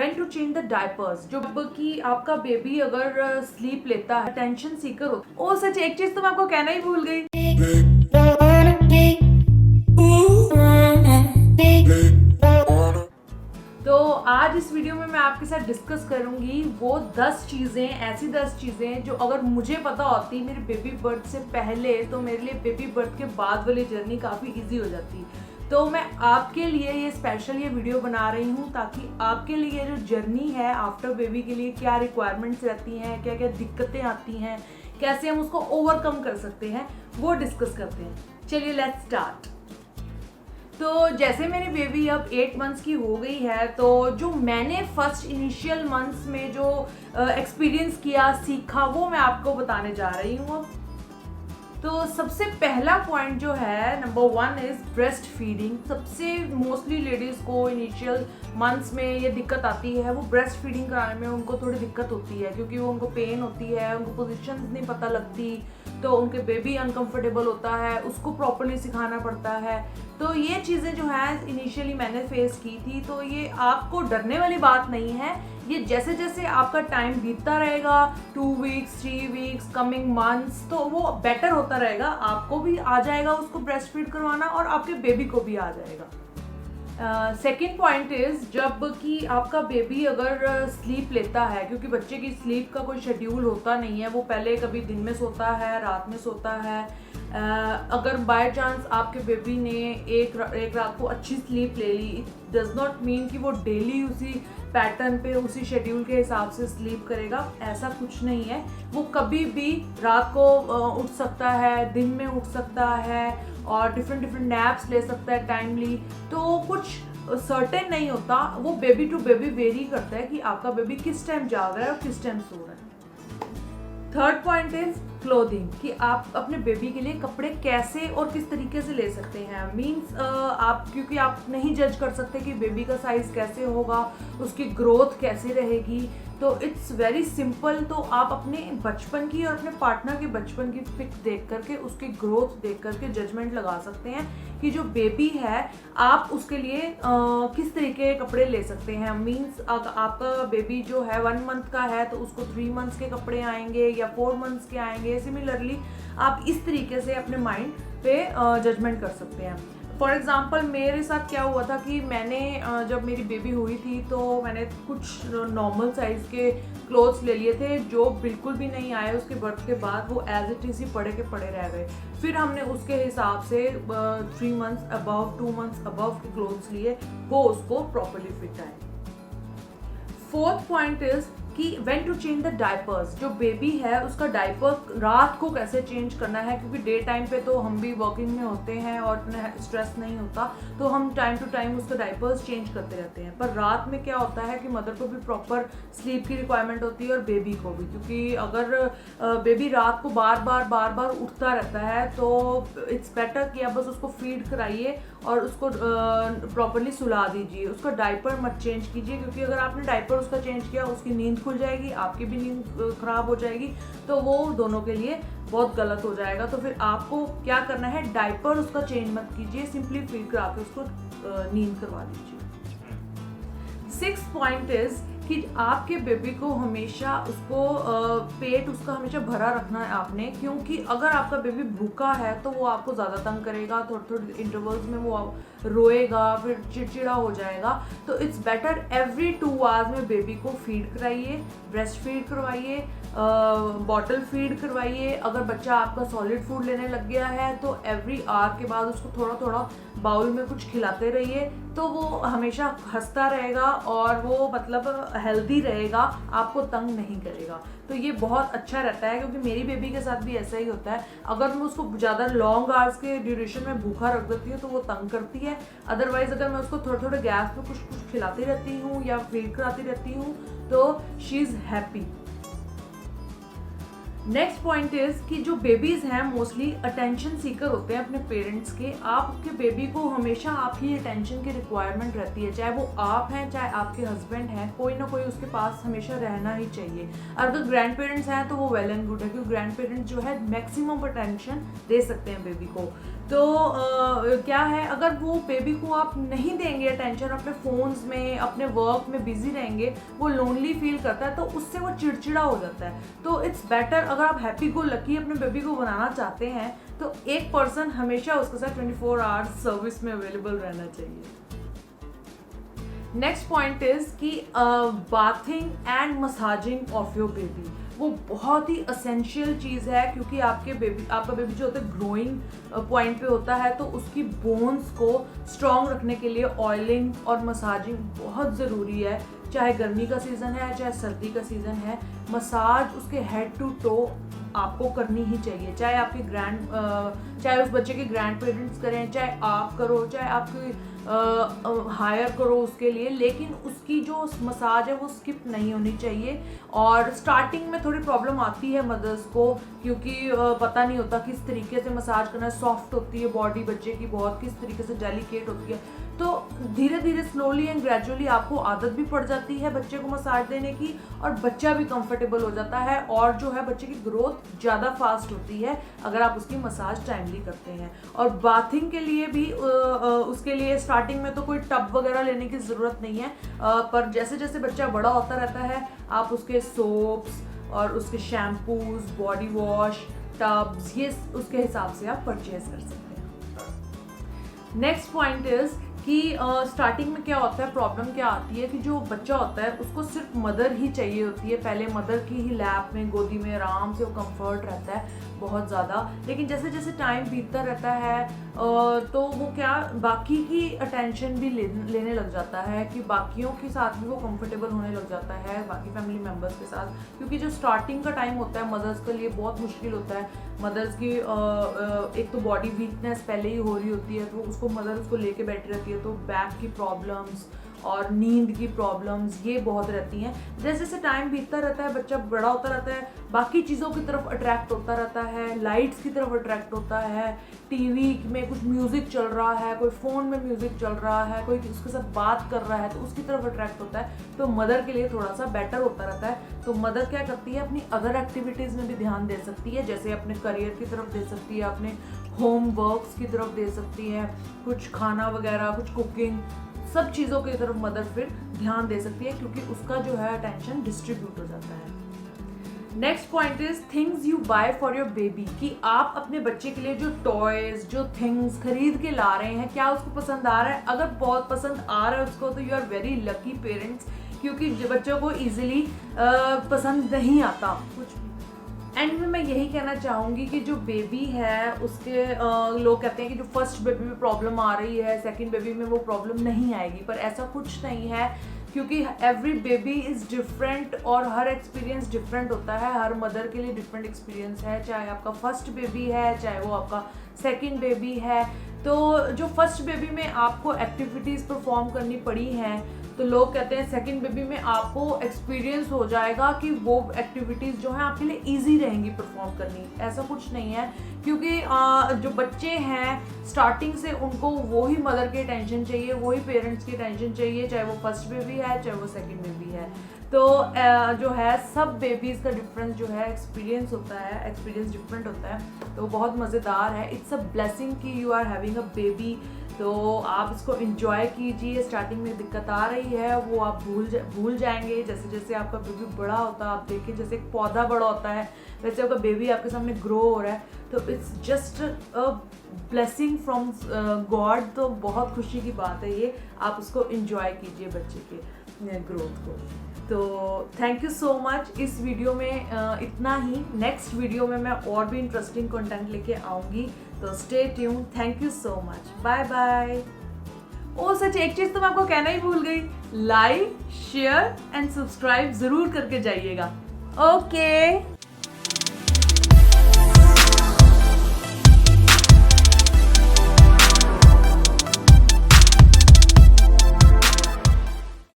When to change the diapers. जो कि आपका बेबी अगर स्लीप लेता है, अटेंशन सीकर होता है। ओ सच, एक चीज तो मैं आपको कहना ही भूल गई। तो आज इस वीडियो में मैं आपके साथ डिस्कस करूंगी वो 10 चीज़ें, ऐसी 10 चीज़ें जो अगर मुझे पता होती मेरे बेबी बर्थ से पहले, तो मेरे लिए बेबी बर्थ के बाद वाली जर्नी काफ़ी इजी हो जाती। तो मैं आपके लिए ये स्पेशल ये वीडियो बना रही हूँ ताकि आपके लिए जो जर्नी है आफ्टर बेबी के लिए क्या रिक्वायरमेंट्स रहती हैं, क्या क्या दिक्कतें आती हैं, कैसे हम उसको ओवरकम कर सकते हैं, वो डिस्कस करते हैं। चलिए लेट्स स्टार्ट। तो जैसे मेरी बेबी अब 8 मंथ्स की हो गई है, तो जो मैंने फर्स्ट इनिशियल मंथ्स में जो एक्सपीरियंस किया, सीखा, वो मैं आपको बताने जा रही हूँ अब। तो सबसे पहला पॉइंट जो है, नंबर 1 इज ब्रेस्ट फीडिंग। सबसे मोस्टली लेडीज़ को इनिशियल मंथ्स में ये दिक्कत आती है, वो ब्रेस्ट फीडिंग कराने में उनको थोड़ी दिक्कत होती है क्योंकि वो उनको पेन होती है, उनको पोजीशन नहीं पता लगती, तो उनके बेबी अनकंफर्टेबल होता है, उसको प्रॉपरली सिखाना पड़ता है। तो ये चीज़ें जो है इनिशियली मैंने फेस की थी। तो ये आपको डरने वाली बात नहीं है, ये जैसे जैसे आपका टाइम बीतता रहेगा, 2 वीक्स 3 वीक्स कमिंग मंथ्स, तो वो बेटर होता रहेगा। आपको भी आ जाएगा उसको ब्रेस्ट फीड करवाना और आपके बेबी को भी आ जाएगा। सेकेंड पॉइंट इज, जब कि आपका बेबी अगर स्लीप लेता है, क्योंकि बच्चे की स्लीप का कोई शेड्यूल होता नहीं है, वो पहले कभी दिन में सोता है, रात में सोता है। अगर बाय चांस आपके बेबी ने एक रात को अच्छी स्लीप ले ली, इट डज नॉट मीन कि वो डेली उसी पैटर्न पे, उसी शेड्यूल के हिसाब से स्लीप करेगा, ऐसा कुछ नहीं है। वो कभी भी रात को उठ सकता है, दिन में उठ सकता है और डिफरेंट नैप्स ले सकता है टाइमली। तो कुछ सर्टेन नहीं होता, वो बेबी टू बेबी वेरी करता है कि आपका बेबी किस टाइम जाग रहा है और किस टाइम सो रहा है। थर्ड पॉइंट इज क्लोथिंग, कि आप अपने बेबी के लिए कपड़े कैसे और किस तरीके से ले सकते हैं। मीन्स आप, क्योंकि आप नहीं जज कर सकते कि बेबी का साइज कैसे होगा, उसकी ग्रोथ कैसे रहेगी, तो इट्स वेरी सिंपल। तो आप अपने बचपन की और अपने पार्टनर के बचपन की पिक देख करके, उसकी ग्रोथ देख करके जजमेंट लगा सकते हैं कि जो बेबी है आप उसके लिए किस तरीके के कपड़े ले सकते हैं। मीन्स आपका बेबी जो है 1 मंथ का है तो उसको 3 मंथ्स के कपड़े आएंगे या 4 मंथ्स के आएंगे। सिमिलरली आप इस तरीके से अपने माइंड पे जजमेंट कर सकते हैं। फॉर एग्ज़ाम्पल मेरे साथ क्या हुआ था कि मैंने जब मेरी बेबी हुई थी तो मैंने कुछ नॉर्मल साइज़ के क्लोथ्स ले लिए थे जो बिल्कुल भी नहीं आए उसके बर्थ के बाद, वो एज इट इज़ ही पड़े के पड़े रह गए। फिर हमने उसके हिसाब से 3 मंथ्स अबव 2 मंथ्स अबव के क्लोथ्स लिए, वो उसको प्रॉपरली फिट आए। फोर्थ पॉइंट इज कि when to change the diapers. जो बेबी है उसका डायपर रात को कैसे चेंज करना है, क्योंकि डे टाइम पे तो हम भी वर्किंग में होते हैं और इतना स्ट्रेस नहीं होता, तो हम टाइम टू टाइम उसका डायपर्स चेंज करते रहते हैं। पर रात में क्या होता है कि मदर को भी प्रॉपर स्लीप की रिक्वायरमेंट होती है और बेबी को भी, क्योंकि अगर बेबी रात को बार बार उठता रहता है तो इट्स बेटर कि आप बस उसको फीड कराइए और उसको प्रॉपरली सुला दीजिए। उसका डायपर मत चेंज कीजिए, क्योंकि अगर आपने डायपर उसका चेंज किया, उसकी नींद खुल जाएगी, आपकी भी नींद खराब हो जाएगी, तो वो दोनों के लिए बहुत गलत हो जाएगा। तो फिर आपको क्या करना है, डायपर उसका चेंज मत कीजिए, सिंपली फीड करा के उसको नींद करवा दीजिए। 6th पॉइंट इज कि आपके बेबी को हमेशा उसको पेट उसका हमेशा भरा रखना है आपने, क्योंकि अगर आपका बेबी भूखा है तो वो आपको ज़्यादा तंग करेगा, थोड़े इंटरवल्स में वो रोएगा, फिर चिड़चिड़ा हो जाएगा। तो इट्स बेटर एवरी 2 आवर्स में बेबी को फीड कराइए, ब्रेस्ट फीड करवाइए, बॉटल फीड करवाइए। अगर बच्चा आपका सॉलिड फूड लेने लग गया है तो एवरी आवर के बाद उसको थोड़ा थोड़ा बाउल में कुछ खिलाते रहिए, तो वो हमेशा हंसता रहेगा और वो मतलब हेल्दी रहेगा, आपको तंग नहीं करेगा। तो ये बहुत अच्छा रहता है, क्योंकि मेरी बेबी के साथ भी ऐसा ही होता है। अगर मैं उसको ज़्यादा लॉन्ग आवर्स के ड्यूरेशन में भूखा रख देती हूँ तो वो तंग करती है। अदरवाइज अगर मैं उसको थोड़े गैस पे कुछ खिलाती रहती हूँ या फीड कराती रहती हूँ तो she is happy. Next point is कि जो बेबीज हैं मोस्टली अटेंशन सीकर होते हैं अपने पेरेंट्स के। आपके बेबी को हमेशा आप ही अटेंशन की रिक्वायरमेंट रहती है, चाहे वो आप हैं चाहे आपके हस्बैंड हैं, कोई ना कोई उसके पास हमेशा रहना ही चाहिए। अगर ग्रैंड पेरेंट्स हैं तो वो वेल एंड गुड है, क्योंकि ग्रैंड पेरेंट्स जो है मैक्सिमम अटेंशन दे सकते हैं बेबी को। तो क्या है, अगर वो बेबी को आप नहीं देंगे अटेंशन, अपने फ़ोन्स में अपने वर्क में बिजी रहेंगे, वो लोनली फील करता है, तो उससे वो चिड़चिड़ा हो जाता है। तो इट्स बेटर, अगर आप हैप्पी गो लकी अपने बेबी को बनाना चाहते हैं तो एक पर्सन हमेशा उसके साथ 24 आवर्स सर्विस में अवेलेबल रहना चाहिए। नेक्स्ट पॉइंट इज कि bathing and massaging of your baby, वो बहुत ही असेंशियल चीज़ है, क्योंकि आपका बेबी जो होता है ग्रोइंग पॉइंट पे होता है, तो उसकी बोन्स को स्ट्रॉन्ग रखने के लिए ऑयलिंग और मसाजिंग बहुत ज़रूरी है। चाहे गर्मी का सीज़न है चाहे सर्दी का सीज़न है, मसाज उसके हेड टू टो आपको करनी ही चाहिए। चाहे उस बच्चे के ग्रैंड पेरेंट्स करें, चाहे आप करो, चाहे आपकी हायर करो उसके लिए, लेकिन उसकी जो मसाज है वो स्किप नहीं होनी चाहिए। और स्टार्टिंग में थोड़ी प्रॉब्लम आती है मदर्स को, क्योंकि पता नहीं होता किस तरीके से मसाज करना है। सॉफ्ट होती है बॉडी बच्चे की बहुत, किस तरीके से डेलिकेट होती है। तो धीरे धीरे स्लोली एंड ग्रेजुअली आपको आदत भी पड़ जाती है बच्चे को मसाज देने की, और बच्चा भी कंफर्टेबल हो जाता है, और जो है बच्चे की ग्रोथ ज़्यादा फास्ट होती है अगर आप उसकी मसाज टाइमली करते हैं। और बाथिंग के लिए भी उसके लिए स्टार्टिंग में तो कोई टब वगैरह लेने की ज़रूरत नहीं है, पर जैसे जैसे बच्चा बड़ा होता रहता है आप उसके सोप्स और उसके शैम्पूज, बॉडी वॉश, टब्स, ये उसके हिसाब से आप परचेज कर सकते हैं। नेक्स्ट पॉइंट इज़ कि स्टार्टिंग में क्या होता है, प्रॉब्लम क्या आती है कि जो बच्चा होता है उसको सिर्फ मदर ही चाहिए होती है। पहले मदर की ही लैप में, गोदी में आराम से वो कंफर्ट रहता है बहुत ज़्यादा, लेकिन जैसे जैसे टाइम बीतता रहता है तो वो क्या बाकी की अटेंशन भी लेने लग जाता है, कि बाकियों के साथ भी वो कंफर्टेबल होने लग जाता है, बाकी फैमिली मेम्बर्स के साथ। क्योंकि जो स्टार्टिंग का टाइम होता है मदर्स के लिए बहुत मुश्किल होता है। मदर्स की एक तो बॉडी वीकनेस पहले ही हो रही होती है, तो उसको मदर उसको लेके बैठी रहती है, तो बैक की प्रॉब्लम्स और नींद की प्रॉब्लम्स ये बहुत रहती हैं। जैसे जैसे टाइम बीतता रहता है बच्चा बड़ा होता रहता है, बाकी चीज़ों की तरफ अट्रैक्ट होता रहता है, लाइट्स की तरफ अट्रैक्ट होता है, टीवी में कुछ म्यूज़िक चल रहा है, कोई फ़ोन में म्यूज़िक चल रहा है, कोई उसके साथ बात कर रहा है तो उसकी तरफ अट्रैक्ट होता है। तो मदर के लिए थोड़ा सा बेटर होता रहता है। तो मदर क्या करती है, अपनी अदर एक्टिविटीज़ में भी ध्यान दे सकती है, जैसे अपने करियर की तरफ दे सकती है, अपने होम वर्क्स की तरफ दे सकती है, कुछ खाना वगैरह, कुछ कुकिंग, सब चीज़ों की तरफ मदर फिर ध्यान दे सकती है, क्योंकि उसका जो है अटेंशन डिस्ट्रीब्यूट हो जाता है। Next point is things you buy for your baby, कि आप अपने बच्चे के लिए जो टॉयज, जो थिंग्स खरीद के ला रहे हैं, क्या उसको पसंद आ रहा है। अगर बहुत पसंद आ रहा है उसको तो you are very lucky parents, क्योंकि बच्चों को ईजिली पसंद नहीं आता कुछ भी। एंड में मैं यही कहना चाहूँगी कि जो बेबी है उसके लोग कहते हैं कि जो फर्स्ट बेबी में प्रॉब्लम आ रही है सेकंड बेबी में वो प्रॉब्लम नहीं आएगी, पर ऐसा कुछ नहीं है, क्योंकि एवरी बेबी इज़ डिफरेंट और हर एक्सपीरियंस डिफरेंट होता है। हर मदर के लिए डिफरेंट एक्सपीरियंस है, चाहे आपका फर्स्ट बेबी है चाहे वो आपका सेकंड बेबी है। तो जो फर्स्ट बेबी में आपको एक्टिविटीज़ परफॉर्म करनी पड़ी हैं, तो लोग कहते हैं सेकंड बेबी में आपको एक्सपीरियंस हो जाएगा कि वो एक्टिविटीज़ जो हैं आपके लिए इजी रहेंगी परफॉर्म करनी। ऐसा कुछ नहीं है, क्योंकि जो बच्चे हैं स्टार्टिंग से उनको वही मदर की अटेंशन चाहिए, वही पेरेंट्स की अटेंशन चाहिए, चाहे वो फर्स्ट बेबी है चाहे वो सेकंड बेबी है। तो जो है सब बेबीज़ का डिफरेंस जो है एक्सपीरियंस होता है, एक्सपीरियंस डिफरेंट होता है, तो बहुत मज़ेदार है। इट्स अ ब्लेसिंग कि you are having a baby, तो आप इसको एंजॉय कीजिए। स्टार्टिंग में दिक्कत आ रही है वो आप भूल जाएंगे, जैसे जैसे आपका बेबी बड़ा होता है, आप देखिए जैसे एक पौधा बड़ा होता है वैसे आपका बेबी आपके सामने ग्रो हो रहा है, तो it's just a blessing from God. तो बहुत खुशी की बात है ये, आप उसको एंजॉय कीजिए बच्चे के ग्रोथ को। तो थैंक यू सो मच। इस वीडियो में इतना ही। नेक्स्ट वीडियो में मैं और भी इंटरेस्टिंग कंटेंट लेके आऊँगी, तो stay tune. Thank you so much, bye bye. ओ सच, एक चीज़ तो मैं आपको कहना ही भूल गई, लाइक शेयर एंड सब्सक्राइब ज़रूर करके जाइएगा। ओके।